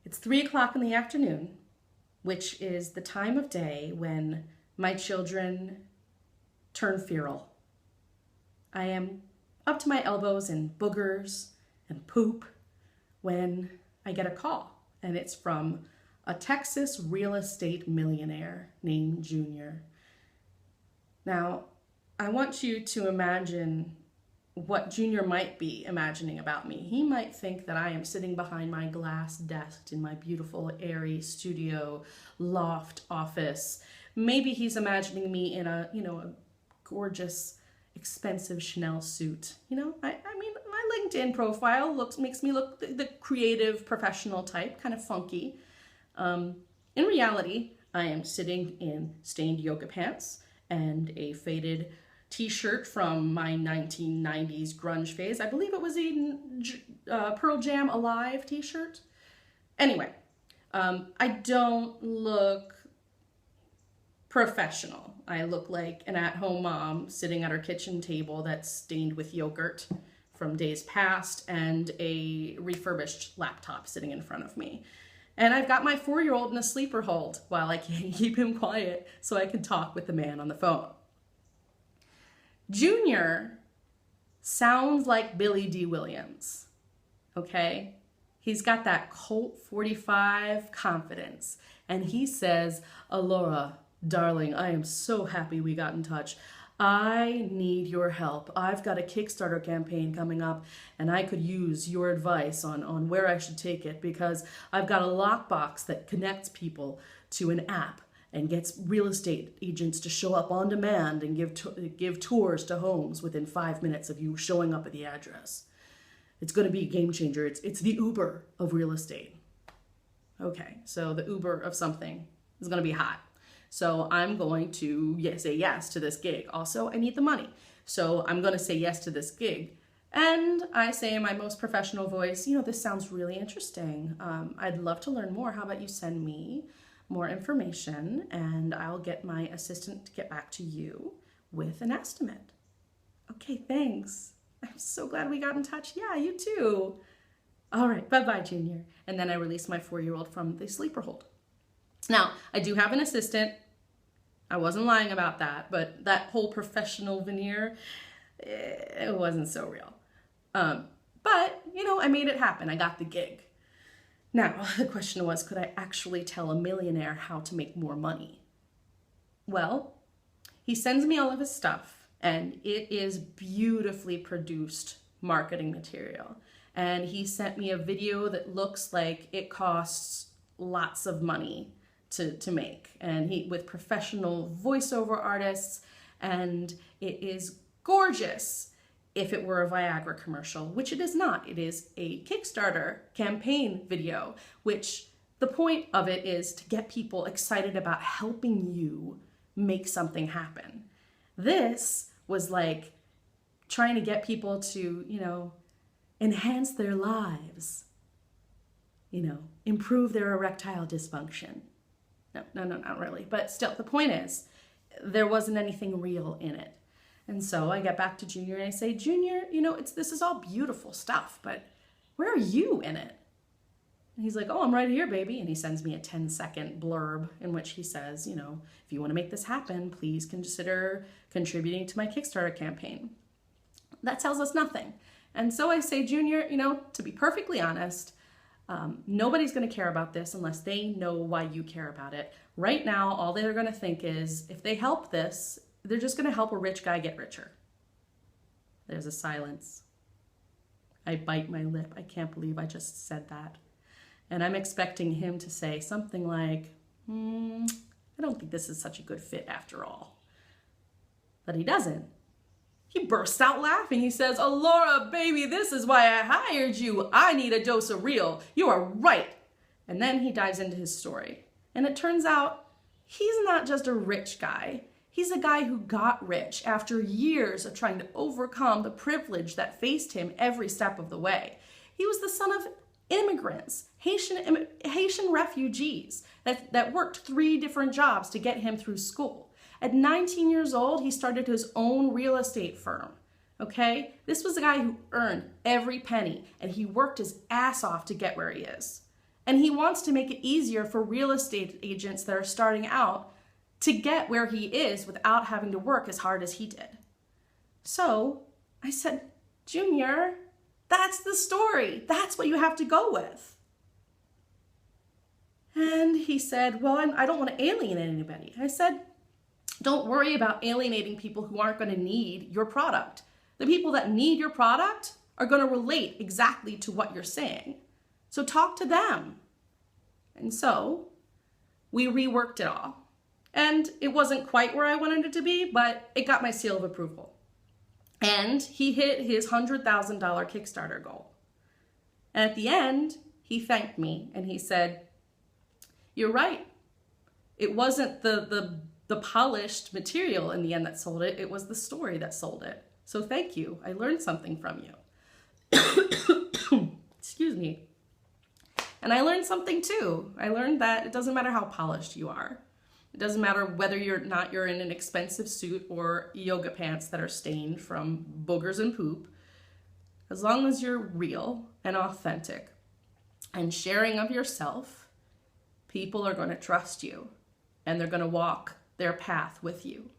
It's 3 o'clock in the afternoon, which is the time of day when my children turn feral. I am up to my elbows in boogers and poop when I get a call, and it's from a Texas real estate millionaire named Junior. Now, I want you to imagine what Junior might be imagining about me. He might think that I am sitting behind my glass desk in my beautiful, airy studio, loft office. Maybe he's imagining me in a gorgeous, expensive Chanel suit. I mean, my LinkedIn profile makes me look the creative, professional type, kind of funky. In reality, I am sitting in stained yoga pants and a faded t-shirt from my 1990s grunge phase. I believe it was a Pearl Jam Alive t-shirt. Anyway, I don't look professional. I look like an at-home mom sitting at her kitchen table that's stained with yogurt from days past and a refurbished laptop sitting in front of me. And I've got my 4-year-old in a sleeper hold while I can't keep him quiet so I can talk with the man on the phone. Junior sounds like Billy D. Williams, okay? He's got that Colt 45 confidence, and he says, "Alora, darling, I am so happy we got in touch. I need your help. I've got a Kickstarter campaign coming up, and I could use your advice on where I should take it because I've got a lockbox that connects people to an app and gets real estate agents to show up on demand and give tours to homes within 5 minutes of you showing up at the address. It's going to be a game changer. It's the Uber of real estate." Okay, so the Uber of something is going to be hot. So I'm going to say yes to this gig. Also, I need the money. So I'm going to say yes to this gig. And I say in my most professional voice, this sounds really interesting. I'd love to learn more. How about you send me more information and I'll get my assistant to get back to you with an estimate. Okay, thanks. I'm so glad we got in touch. Yeah, you too. All right, bye-bye, Junior. And then I release my 4-year-old from the sleeper hold. Now, I do have an assistant. I wasn't lying about that, but that whole professional veneer, it wasn't so real. But, I made it happen. I got the gig. Now, the question was, could I actually tell a millionaire how to make more money? Well, he sends me all of his stuff, and it is beautifully produced marketing material. And he sent me a video that looks like it costs lots of money to make, and with professional voiceover artists, and it is gorgeous. If it were a Viagra commercial, which it is not. It is a Kickstarter campaign video, which the point of it is to get people excited about helping you make something happen. This was like trying to get people to, enhance their lives, improve their erectile dysfunction. No, not really. But still, the point is, there wasn't anything real in it. And so I get back to Junior and I say, "Junior, this is all beautiful stuff, but where are you in it?" And he's like, "Oh, I'm right here, baby." And he sends me a 10-second blurb in which he says, "If you want to make this happen, please consider contributing to my Kickstarter campaign." That tells us nothing. And so I say, "Junior, to be perfectly honest, nobody's going to care about this unless they know why you care about it. Right now, all they're going to think is if they help this, they're just going to help a rich guy get richer." There's a silence. I bite my lip. I can't believe I just said that. And I'm expecting him to say something like, "I don't think this is such a good fit after all." But he doesn't. He bursts out laughing. He says, "Alora, baby, this is why I hired you. I need a dose of real. You are right." And then he dives into his story. And it turns out he's not just a rich guy. He's a guy who got rich after years of trying to overcome the privilege that faced him every step of the way. He was the son of immigrants, Haitian refugees that worked 3 different jobs to get him through school. At 19 years old, he started his own real estate firm. Okay? This was a guy who earned every penny, and he worked his ass off to get where he is. And he wants to make it easier for real estate agents that are starting out to get where he is without having to work as hard as he did. So I said, Junior, that's the story. That's what you have to go with. And he said, well, I don't want to alienate anybody. I said, don't worry about alienating people who aren't going to need your product. The people that need your product are going to relate exactly to what you're saying. So talk to them. And so we reworked it all. And it wasn't quite where I wanted it to be, but it got my seal of approval. And he hit his $100,000 Kickstarter goal. And at the end, he thanked me and he said, you're right. It wasn't the polished material in the end that sold it. It was the story that sold it. So thank you. I learned something from you. Excuse me. And I learned something too. I learned that it doesn't matter how polished you are. It doesn't matter whether you're in an expensive suit or yoga pants that are stained from boogers and poop. As long as you're real and authentic and sharing of yourself, people are going to trust you and they're going to walk their path with you.